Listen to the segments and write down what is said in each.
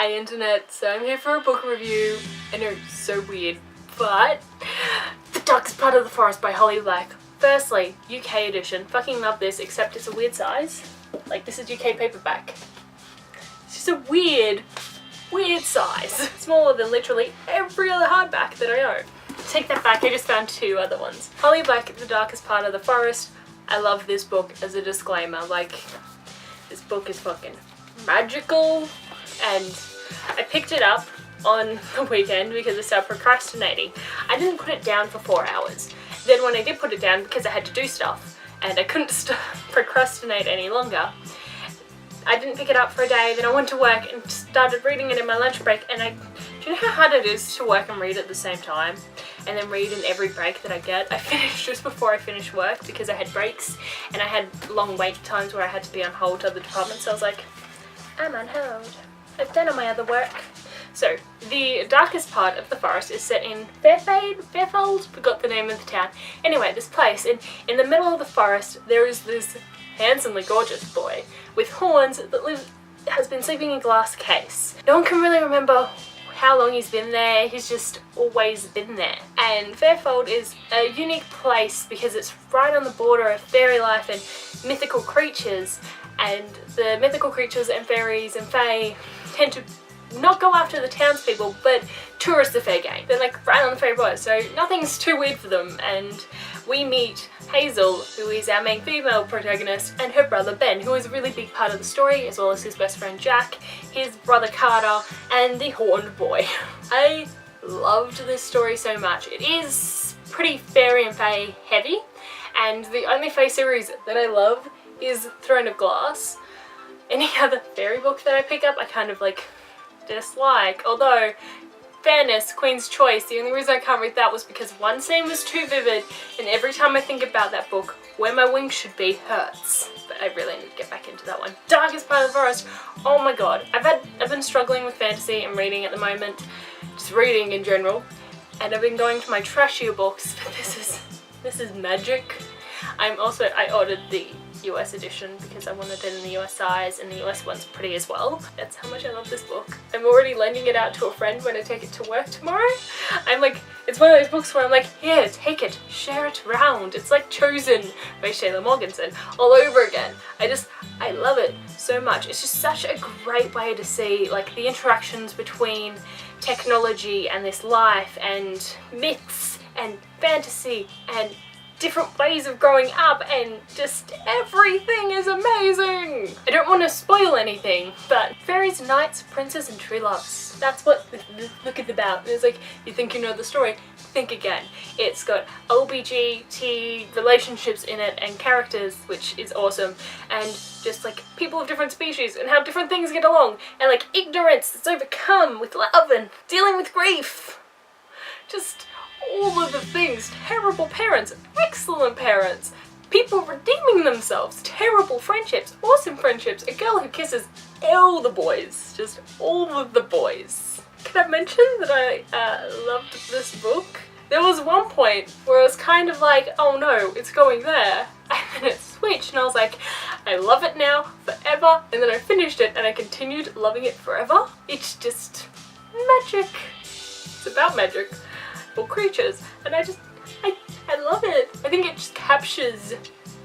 Hi internet, so I'm here for a book review. I know, so weird, but The Darkest Part of the Forest by Holly Black. Firstly, UK edition. Fucking love this, except it's a weird size. Like, this is UK paperback. It's just a weird size. Smaller than literally every other hardback that I own. Take that back, I just found two other ones. Holly Black, The Darkest Part of the Forest. I love this book as a disclaimer. Like, this book is fucking magical, and I picked it up on the weekend because I started procrastinating. I didn't put it down for 4 hours. Then when I did put it down, because I had to do stuff and I couldn't procrastinate any longer, I didn't pick it up for a day. Then I went to work and started reading it in my lunch break, and do you know how hard it is to work and read at the same time? And then read in every break that I get. I finished just before I finished work because I had breaks and I had long wait times where I had to be on hold to other departments. So I was like, I'm on hold. I've done all my other work. So, The Darkest Part of the Forest is set in Fairfold? Forgot the name of the town. Anyway, this place, in the middle of the forest, there is this handsomely gorgeous boy with horns that has been sleeping in a glass case. No one can really remember how long he's been there, he's just always been there. And Fairfold is a unique place because it's right on the border of fairy life and mythical creatures, and the mythical creatures and fairies and fae tend to not go after the townspeople, but tourists are fair game. They're like right on the fairy border, so nothing's too weird for them. And we meet Hazel, who is our main female protagonist, and her brother Ben, who is a really big part of the story, as well as his best friend Jack, his brother Carter, and the horned boy. I loved this story so much. It is pretty fairy and fae heavy, and the only fae series that I love is Throne of Glass. Any other fairy book that I pick up, I kind of like dislike. Although, fairness, Queen's Choice, the only reason I can't read that was because one scene was too vivid, and every time I think about that book, where my wings should be hurts. But I really need to get back into that one. Darkest Part of the Forest. Oh my god. I've been struggling with fantasy and reading at the moment. Just reading in general. And I've been going to my trashier books, but this is magic. I ordered the US edition because I wanted it in the US size, and the US one's pretty as well. That's how much I love this book. I'm already lending it out to a friend when I take it to work tomorrow. I'm like, it's one of those books where I'm like, here, take it, share it around. It's like Chosen by Shayla Morganson all over again. I love it so much. It's just such a great way to see like the interactions between technology and this life, and myths and fantasy and different ways of growing up, and just everything is amazing! I don't want to spoil anything, but fairies, knights, princes, and true loves. That's what the book is about. And it's like, you think you know the story? Think again. It's got LBGT relationships in it and characters, which is awesome, and just like people of different species and how different things get along, and like ignorance that's overcome with love and dealing with grief. Just all of the things. Terrible parents, excellent parents, people redeeming themselves, terrible friendships, awesome friendships, a girl who kisses all the boys, just all of the boys. Can I mention that I loved this book? There was one point where I was kind of like, oh no, it's going there, and then it switched, and I was like, I love it now, forever, and then I finished it and I continued loving it forever. It's just magic. It's about magic. Or creatures, and I love it. I think it just captures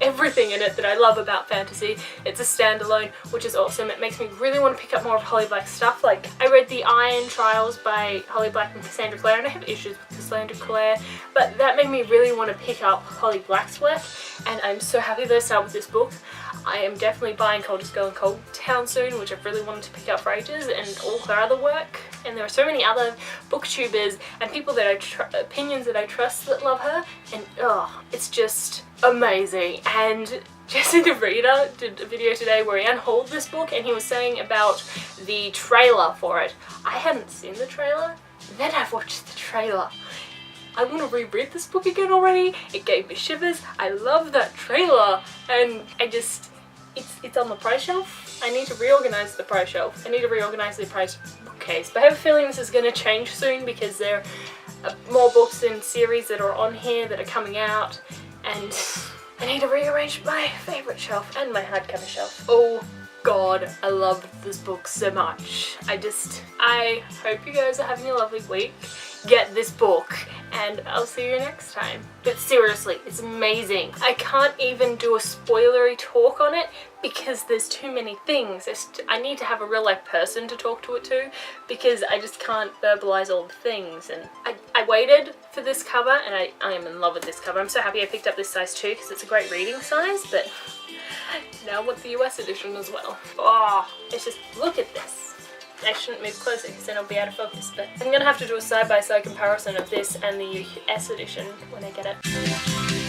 everything in it that I love about fantasy. It's a standalone, which is awesome. It makes me really want to pick up more of Holly Black's stuff. Like, I read The Iron Trials by Holly Black and Cassandra Clare, and I have issues with Cassandra Clare, but that made me really want to pick up Holly Black's work, and I'm so happy that I started with this book. I am definitely buying Coldest Girl in Cold Town soon, which I've really wanted to pick up for ages, and all her other work. And there are so many other booktubers and people that opinions that I trust that love her, and it's just amazing. And Jesse the Reader did a video today where he unhauled this book, and he was saying about the trailer for it. I hadn't seen the trailer, then I've watched the trailer. I want to reread this book again already. It gave me shivers. I love that trailer, and it's on the price shelf. I need to reorganize the price shelf. I need to reorganize the price bookcase. But I have a feeling this is going to change soon because there are more books in series that are on here that are coming out, and I need to rearrange my favourite shelf and my hardcover shelf. Oh God, I love this book so much. I hope you guys are having a lovely week. Get this book and I'll see you next time. But seriously, it's amazing. I can't even do a spoilery talk on it because there's too many things. I need to have a real life person to talk to it to because I just can't verbalize all the things. And I waited for this cover and I am in love with this cover. I'm so happy I picked up this size too because it's a great reading size, but now with the US edition as well. Oh, it's just, look at this. I shouldn't move closer because then I'll be out of focus, but I'm gonna have to do a side-by-side comparison of this and the US edition when I get it.